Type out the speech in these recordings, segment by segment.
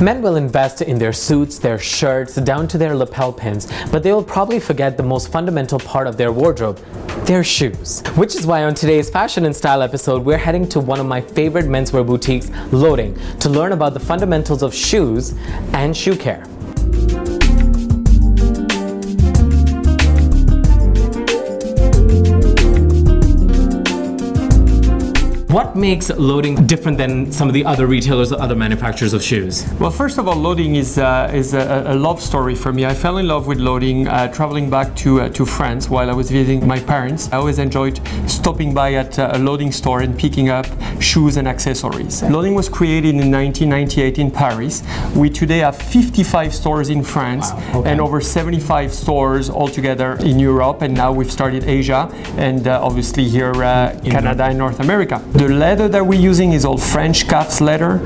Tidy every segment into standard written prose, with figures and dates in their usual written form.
Men will invest in their suits, their shirts, down to their lapel pins, but they will probably forget the most fundamental part of their wardrobe, their shoes. Which is why on today's fashion and style episode, we're heading to one of my favorite menswear boutiques, LodinG, to learn about the fundamentals of shoes and shoe care. What makes LodinG different than some of the other retailers or other manufacturers of shoes? Well, first of all, LodinG is a love story for me. I fell in love with LodinG traveling back to France while I was visiting my parents. I always enjoyed stopping by at a LodinG store and picking up shoes and accessories. LodinG was created in 1998 in Paris. We today have 55 stores in France. Wow. Okay. And over 75 stores altogether in Europe, and now we've started Asia and obviously here Canada and North America. The leather that we're using is all French calf's leather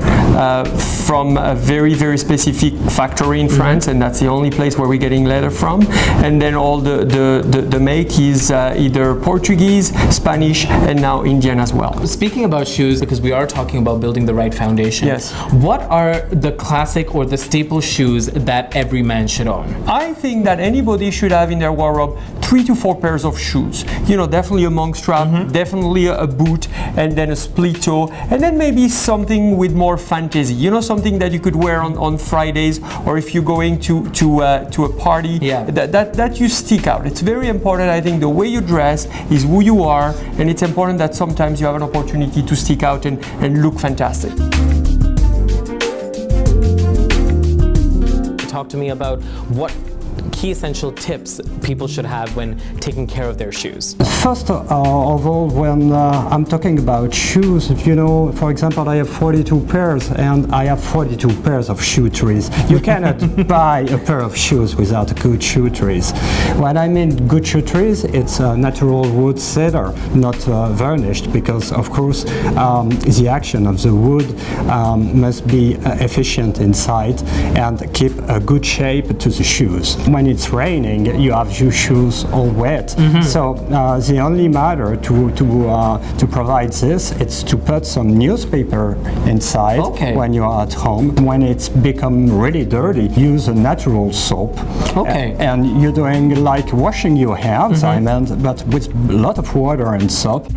from a very, very specific factory in France, and that's the only place where we're getting leather from. And then all the make is either Portuguese, Spanish, and now Indian as well. Speaking about shoes, because we are talking about building the right foundation, yes. What are the classic or the staple shoes that every man should own? I think that anybody should have in their wardrobe 3 to 4 pairs of shoes. You know, definitely a monk strap, definitely a boot, and then a split toe, and then maybe something with more fantasy. You know, something that you could wear on Fridays, or if you're going to a party, that you stick out. It's very important. I think the way you dress is who you are, and it's important that sometimes you have an opportunity to stick out and look fantastic. Talk to me about what key essential tips people should have when taking care of their shoes. First of all, when I'm talking about shoes, you know, for example, I have 42 pairs and I have 42 pairs of shoe trees. You cannot buy a pair of shoes without good shoe trees. When I mean good shoe trees, it's a natural wood cedar, not varnished, because of course the action of the wood must be efficient inside and keep a good shape to the shoes. When it's raining, you have your shoes all wet. So the only matter to provide this, it's to put some newspaper inside when you are at home. When it's become really dirty, use a natural soap. And you're doing like washing your hands, I meant, but with a lot of water and soap.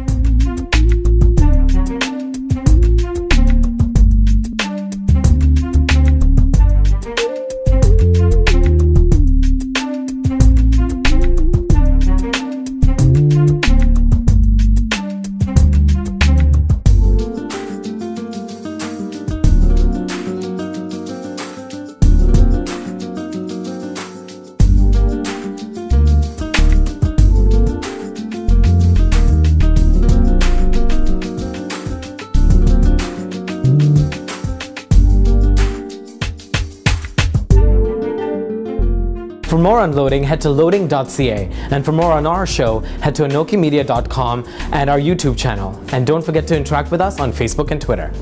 For more on LodinG, head to loding.ca, and for more on our show, head to anokhimedia.com and our YouTube channel. And don't forget to interact with us on Facebook and Twitter.